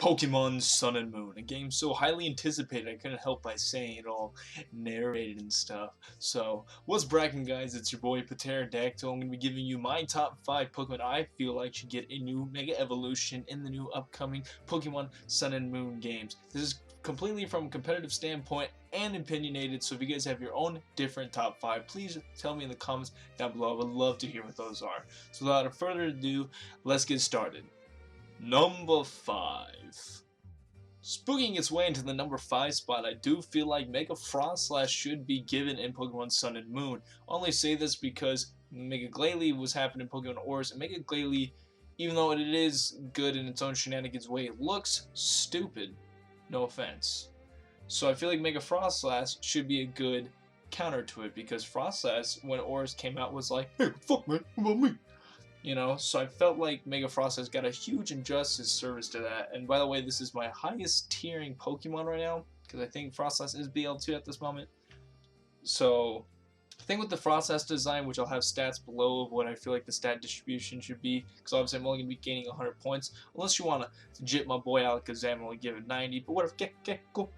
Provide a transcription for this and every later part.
Pokemon Sun and Moon, a game so highly anticipated I couldn't help by saying it all narrated and stuff. So, what's brackin' guys, it's your boy Pateradactle. I'm going to be giving you my top 5 Pokemon I feel like should get a new Mega Evolution in the new upcoming Pokemon Sun and Moon games. This is completely from a competitive standpoint and opinionated, so if you guys have your own different top 5, please tell me in the comments down below. I would love to hear what those are. So without further ado, let's get started. Number 5. Spooking its way into the number 5 spot, I do feel like Mega Froslass should be given in Pokemon Sun and Moon. I only say this because Mega Glalie was happening in Pokemon Oris, and Mega Glalie, even though it is good in its own shenanigans way, it looks stupid. No offense. So I feel like Mega Froslass should be a good counter to it, because Froslass, when Oris came out, was like, hey, fuck man, what about me? You know, so I felt like Mega Froslass got a huge injustice service to that. And by the way, this is my highest tiering Pokemon right now, because I think Froslass is BL2 at this moment. So, the thing with the Froslass design, which I'll have stats below of what I feel like the stat distribution should be, because obviously I'm only going to be gaining 100 points, unless you want to jit my boy Alakazam and only give it 90, but whatever, okay, cool,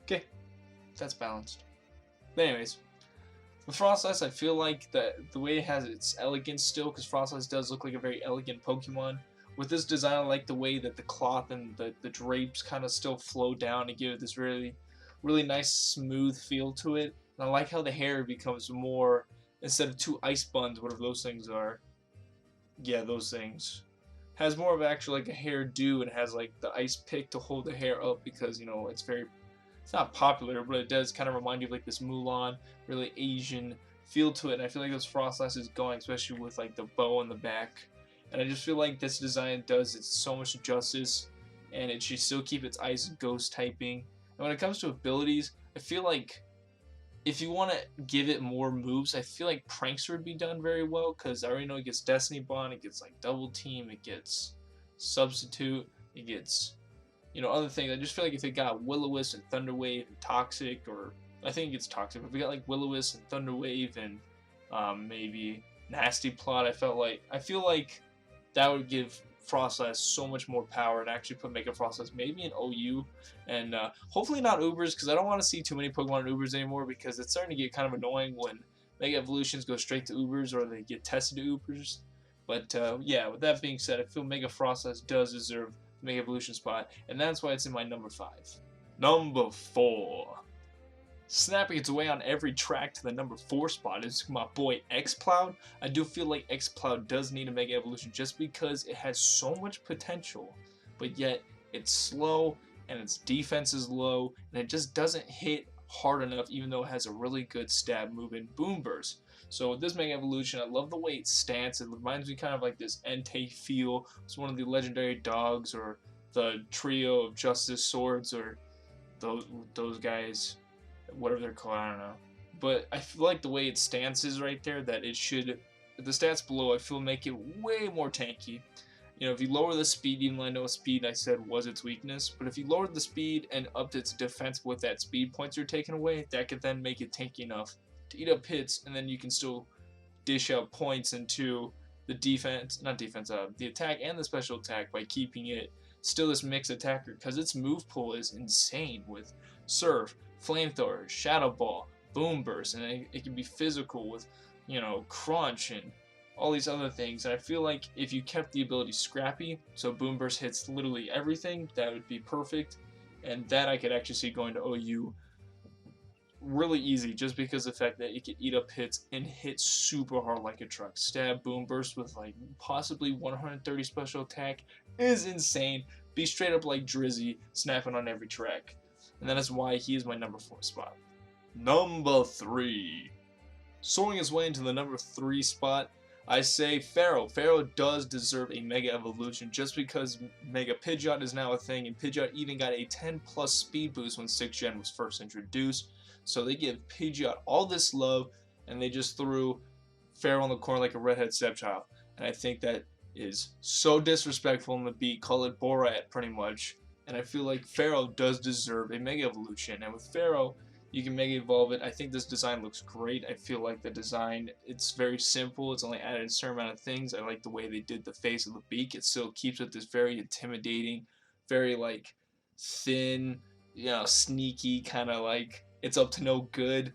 okay, that's balanced. But anyways, with Froslass, I feel like the way it has its elegance still, because Froslass does look like a very elegant Pokemon. With this design, I like the way that the cloth and the drapes kind of still flow down and give it this really nice smooth feel to it. And I like how the hair becomes more, instead of 2 ice buns, whatever those things are. Yeah, those things. Has more of actually like a hairdo, and has like the ice pick to hold the hair up, because, you know, it's not popular, but it does kind of remind you of like this Mulan, really Asian feel to it, and I feel like this Froslass is going, especially with like the bow on the back. And I just feel like this design does it so much justice, and it should still keep its ice ghost typing. And when it comes to abilities, I feel like if you want to give it more moves, I feel like Prankster would be done very well, because I already know it gets Destiny Bond, it gets like Double Team, it gets Substitute, it gets, you know, other things. I just feel like if it got Will-O-Wisp and Thunder Wave and Toxic, or I think it's Toxic, but if we got like Will-O-Wisp and Thunder Wave and maybe Nasty Plot, I feel like that would give Froslass so much more power, and actually put Mega Froslass maybe in OU, and hopefully not Ubers, because I don't want to see too many Pokemon in Ubers anymore, because it's starting to get kind of annoying when Mega Evolutions go straight to Ubers, or they get tested to Ubers. But yeah, with that being said, I feel Mega Froslass does deserve Mega Evolution spot, and that's why it's in my number 5. Number 4. Snapping its way on every track to the number 4 spot is my boy Exploud. I do feel like Exploud does need a Mega Evolution, just because it has so much potential, but yet it's slow and its defense is low, and it just doesn't hit hard enough, even though it has a really good stab move in Boom Burst. So with this Mega Evolution, I love the way it stands. It reminds me kind of like this Entei feel. It's one of the legendary dogs, or the trio of Justice Swords, or those guys, whatever they're called, I don't know. But I feel like the way it stands is right there, that it should, the stats below I feel make it way more tanky. You know, if you lower the speed, even though I know speed I said was its weakness, but if you lowered the speed and upped its defense with that speed points you're taking away, that could then make it tanky enough to eat up hits, and then you can still dish out points into the the attack and the special attack by keeping it still this mixed attacker, because its move pool is insane with Surf, Flamethrower, Shadow Ball, Boom Burst, and it can be physical with, you know, Crunch and all these other things. And I feel like if you kept the ability Scrappy, so Boom Burst hits literally everything, that would be perfect, and that I could actually see going to OU really easy, just because of the fact that it can eat up hits and hit super hard like a truck. Stab, Boom Burst with like possibly 130 special attack is insane. Be straight up like Drizzy, snapping on every track. And that is why he is my number 4 spot. Number 3. Soaring his way into the number 3 spot, I say Pharaoh. Pharaoh does deserve a Mega Evolution, just because Mega Pidgeot is now a thing, and Pidgeot even got a 10+ speed boost when 6th Gen was first introduced. So they give Pidgeot all this love, and they just threw Pharaoh on the corner like a redhead stepchild. And I think that is so disrespectful in the beat, call it Borat pretty much. And I feel like Pharaoh does deserve a Mega Evolution, and with Pharaoh, you can Mega Evolve it. I think this design looks great. I feel like the design, it's very simple. It's only added a certain amount of things. I like the way they did the face of the beak. It still keeps it this very intimidating, very like thin, you know, sneaky kind of like it's up to no good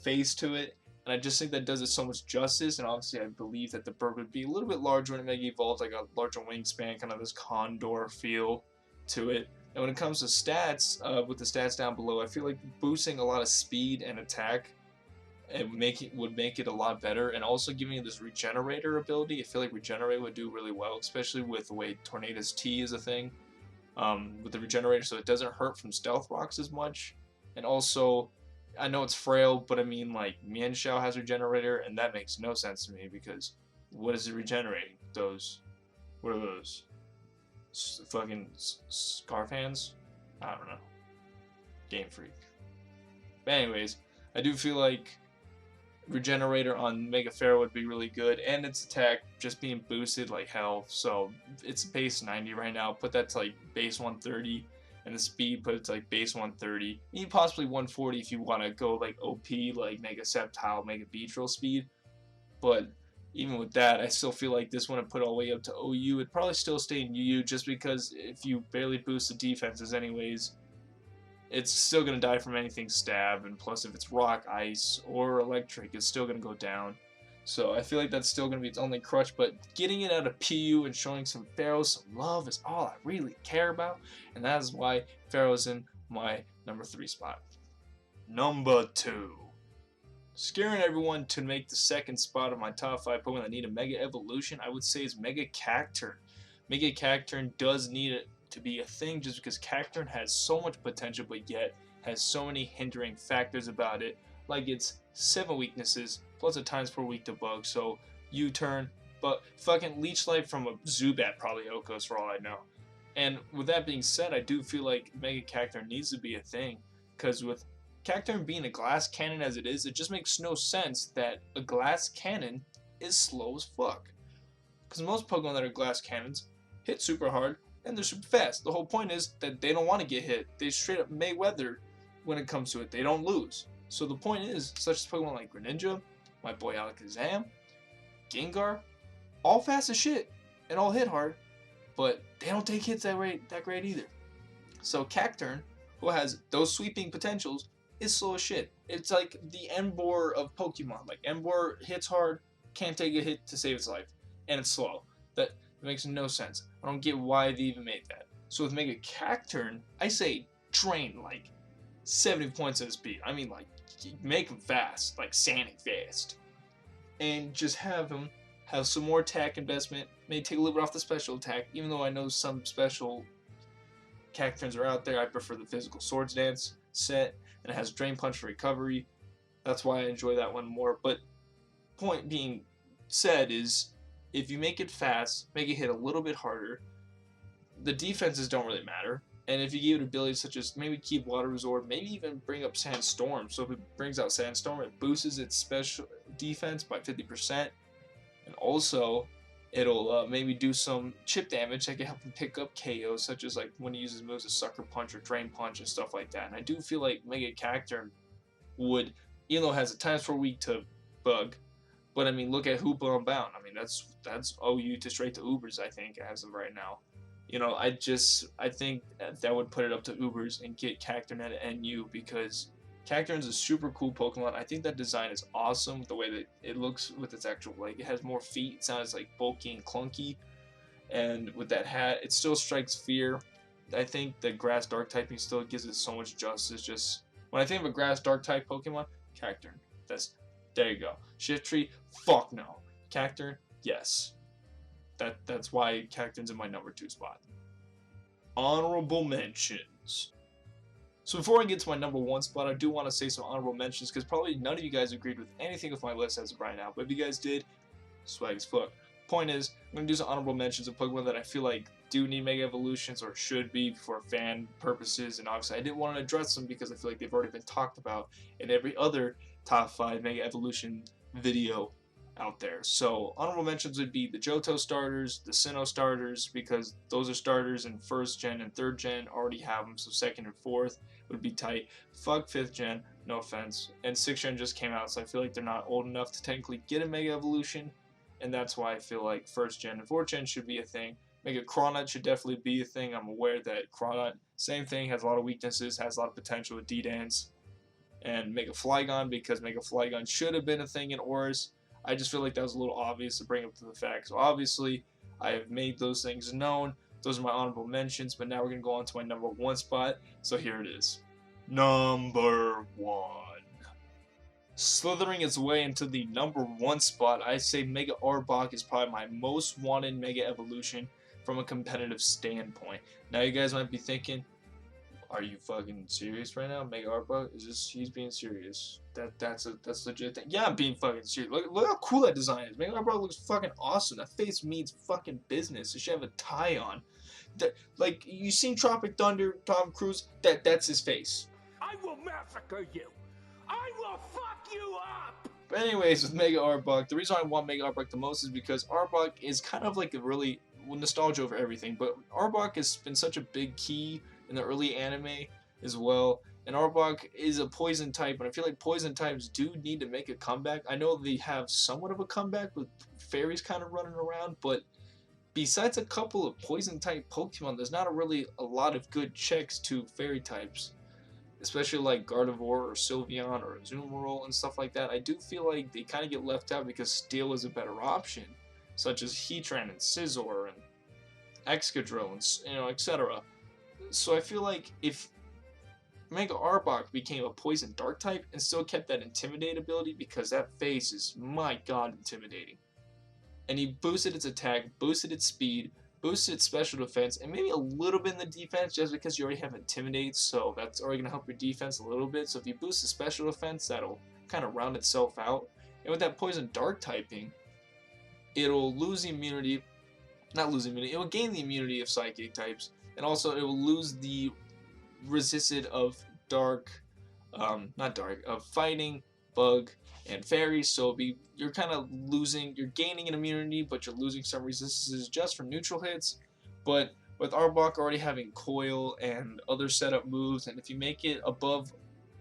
face to it. And I just think that does it so much justice. And obviously, I believe that the bird would be a little bit larger when it mega evolves, like a larger wingspan, kind of this condor feel to it. And when it comes to stats, with the stats down below, I feel like boosting a lot of speed and attack would make it a lot better, and also giving it this regenerator ability. I feel like regenerate would do really well, especially with the way Tornadus T is a thing, with the regenerator, so it doesn't hurt from stealth rocks as much. And also, I know it's frail, but I mean, like, Mienshao has regenerator, and that makes no sense to me, because what is it regenerating? What are those? Fucking Scarf Hands? I don't know. Game Freak. But anyways, I do feel like regenerator on Mega Pharaoh would be really good, and its attack just being boosted like hell. So it's base 90 right now. Put that to like base 130, and the speed put it to like base 130. Maybe possibly 140 if you want to go like OP, like Mega Sceptile, Mega Beetle speed. But even with that, I still feel like this wouldn't put all the way up to OU. It'd probably still stay in UU, just because if you barely boost the defenses anyways, it's still going to die from anything stab, and plus if it's rock, ice, or electric, it's still going to go down. So I feel like that's still going to be its only crutch, but getting it out of PU and showing some Pharaoh some love is all I really care about, and that is why Pharaoh's in my number 3 spot. Number 2. Scaring everyone to make the second spot of my top 5 Pokemon that need a Mega Evolution, I would say is Mega Cacturn. Mega Cacturn does need it to be a thing, just because Cacturn has so much potential, but yet has so many hindering factors about it, like its 7 weaknesses plus a times per week to bug, so U-turn, but fucking Leech Life from a Zubat, probably Okos for all I know. And with that being said, I do feel like Mega Cacturn needs to be a thing, because with Cacturn being a glass cannon as it is, it just makes no sense that a glass cannon is slow as fuck. Because most Pokemon that are glass cannons hit super hard, and they're super fast. The whole point is that they don't want to get hit. They straight up Mayweather when it comes to it. They don't lose. So the point is, such as Pokemon like Greninja, my boy Alakazam, Gengar, all fast as shit and all hit hard, but they don't take hits that great either. So Cacturn, who has those sweeping potentials, is slow as shit. It's like the Emboar of Pokemon. Like, Emboar hits hard, can't take a hit to save its life, and it's slow. That makes no sense. I don't get why they even made that. So with Mega Cacturn, I say drain like 70 points of speed. I mean, like, make him fast, like Sonic fast, and just have him have some more attack investment. Maybe take a little bit off the special attack, even though I know some special Cacturns are out there. I prefer the physical Swords Dance set, and it has Drain Punch for recovery. That's why I enjoy that one more. But point being said is, if you make it fast, make it hit a little bit harder, the defenses don't really matter. And if you give it abilities such as maybe keep Water Resort, maybe even bring up Sandstorm. So if it brings out Sandstorm, it boosts its special defense by 50%. And also, it'll maybe do some chip damage that can help him pick up KOs, such as like when he uses moves of Sucker Punch or Drain Punch and stuff like that. And I do feel like Mega Cacturn would, even though it has a times per week to bug, but I mean, look at Hoopa Unbound. I mean, that's OU to straight to Ubers, I think, as of right now. You know, I think that would put it up to Ubers and get Cacturn at NU, because Cacturn's a super cool Pokemon. I think that design is awesome, the way that it looks with its actual, like, it has more feet. It sounds like bulky and clunky. And with that hat, it still strikes fear. I think the Grass Dark typing still gives it so much justice. Just when I think of a Grass Dark type Pokemon, Cacturn. There you go. Shiftry, fuck no. Cacturn, yes. That's why Cacturn's in my number 2 spot. Honorable mentions. So before I get to my number 1 spot, I do want to say some honorable mentions, because probably none of you guys agreed with anything with my list as of right now. But if you guys did, swag as fuck. Point is, I'm going to do some honorable mentions of Pokemon that I feel like do need Mega Evolutions, or should be for fan purposes. And obviously I didn't want to address them because I feel like they've already been talked about in every other top 5 Mega Evolution video out there. So honorable mentions would be the Johto starters, the Sinnoh starters, because those are starters in 1st gen and 3rd gen, already have them, so 2nd and 4th would be tight. Fuck 5th gen, no offense, and 6th gen just came out, so I feel like they're not old enough to technically get a Mega Evolution, and that's why I feel like 1st gen and 4th gen should be a thing. Mega Crawnet should definitely be a thing. I'm aware that Crawnet, same thing, has a lot of weaknesses, has a lot of potential with D-Dance. And Mega Flygon, because Mega Flygon should have been a thing in Oris. I just feel like that was a little obvious to bring up to the fact. So obviously, I have made those things known. Those are my honorable mentions, but now we're going to go on to my number 1 spot. So here it is. Number 1. Slithering its way into the number 1 spot, I say Mega Arbok is probably my most wanted Mega Evolution from a competitive standpoint. Now you guys might be thinking, are you fucking serious right now? Mega Arbok? He's being serious. That's legit thing. Yeah, I'm being fucking serious. Look how cool that design is. Mega Arbok looks fucking awesome. That face means fucking business. It should have a tie on. Like, you seen Tropic Thunder, Tom Cruise? That's his face. I will massacre you. I will fuck you up. But anyways, with Mega Arbok, the reason I want Mega Arbok the most is because Arbok is kind of like a really nostalgia over everything. But Arbok has been such a big key in the early anime as well. And Arbok is a poison type, and I feel like poison types do need to make a comeback. I know they have somewhat of a comeback with fairies kind of running around, but besides a couple of poison type Pokemon, there's not really a lot of good checks to fairy types. Especially like Gardevoir or Sylveon or Azumarill and stuff like that. I do feel like they kind of get left out because Steel is a better option, such as Heatran and Scizor and Excadrill and etc. So I feel like if Mega Arbok became a Poison Dark type and still kept that Intimidate ability, because that face is, my god, intimidating. And he boosted its attack, boosted its speed, boosted its special defense, and maybe a little bit in the defense just because you already have Intimidate, so that's already going to help your defense a little bit. So if you boost the special defense, that'll kind of round itself out. And with that Poison Dark typing, it'll lose the immunity, not lose immunity, it will gain the immunity of Psychic types, and also it will lose the resisted of Dark, of Fighting, Bug, and Fairies, so you're kind of losing, you're gaining an immunity, but you're losing some resistances just from neutral hits. But with Arbok already having Coil and other setup moves, and if you make it above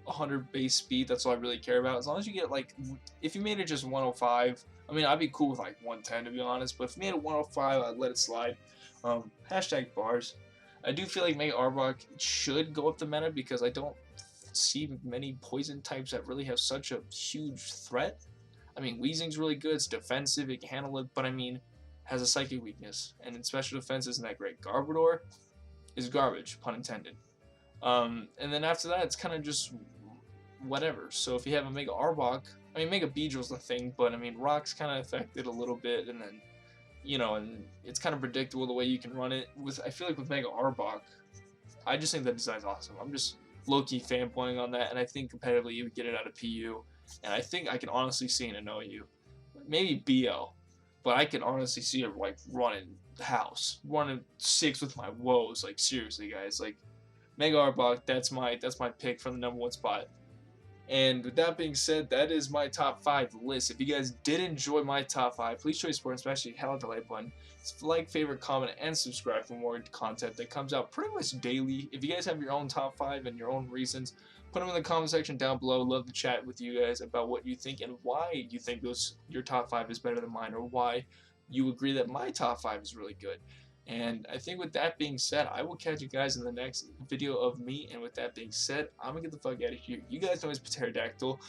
100 base speed, that's all I really care about. As long as you get, like, if you made it just 105, I mean, I'd be cool with like 110 to be honest, but if you made it 105, I'd let it slide. Hashtag bars. I do feel like Mega Arbok should go up the meta because I don't see many poison types that really have such a huge threat. I mean, Weezing's really good, it's defensive, it can handle it, but I mean, has a psychic weakness, and in special defense isn't that great. Garbodor is garbage, pun intended. And then after that, it's kind of just whatever. So if you have a Mega Arbok, I mean, Mega Beedrill's the thing, but I mean, Rock's kind of affected a little bit, and then, you know, and it's kind of predictable the way you can run it. I feel like with Mega Arbok, I just think that design's awesome. I'm just low-key fanboying on that, and I think competitively you would get it out of PU, and I think I can honestly see it in OU. Maybe BL, but I can honestly see it like running the house, running 6 with my woes. Like, seriously, guys, like Mega Arbok, that's my pick for the #1 spot. And with that being said, that is my top 5 list. If you guys did enjoy my top 5, please show your support, especially hit the like button. Like, favorite, comment, and subscribe for more content that comes out pretty much daily. If you guys have your own top 5 and your own reasons, put them in the comment section down below. Love to chat with you guys about what you think and why you think your top 5 is better than mine, or why you agree that my top 5 is really good. And I think with that being said, I will catch you guys in the next video of me. And with that being said, I'm going to get the fuck out of here. You guys know it's Pateradactle.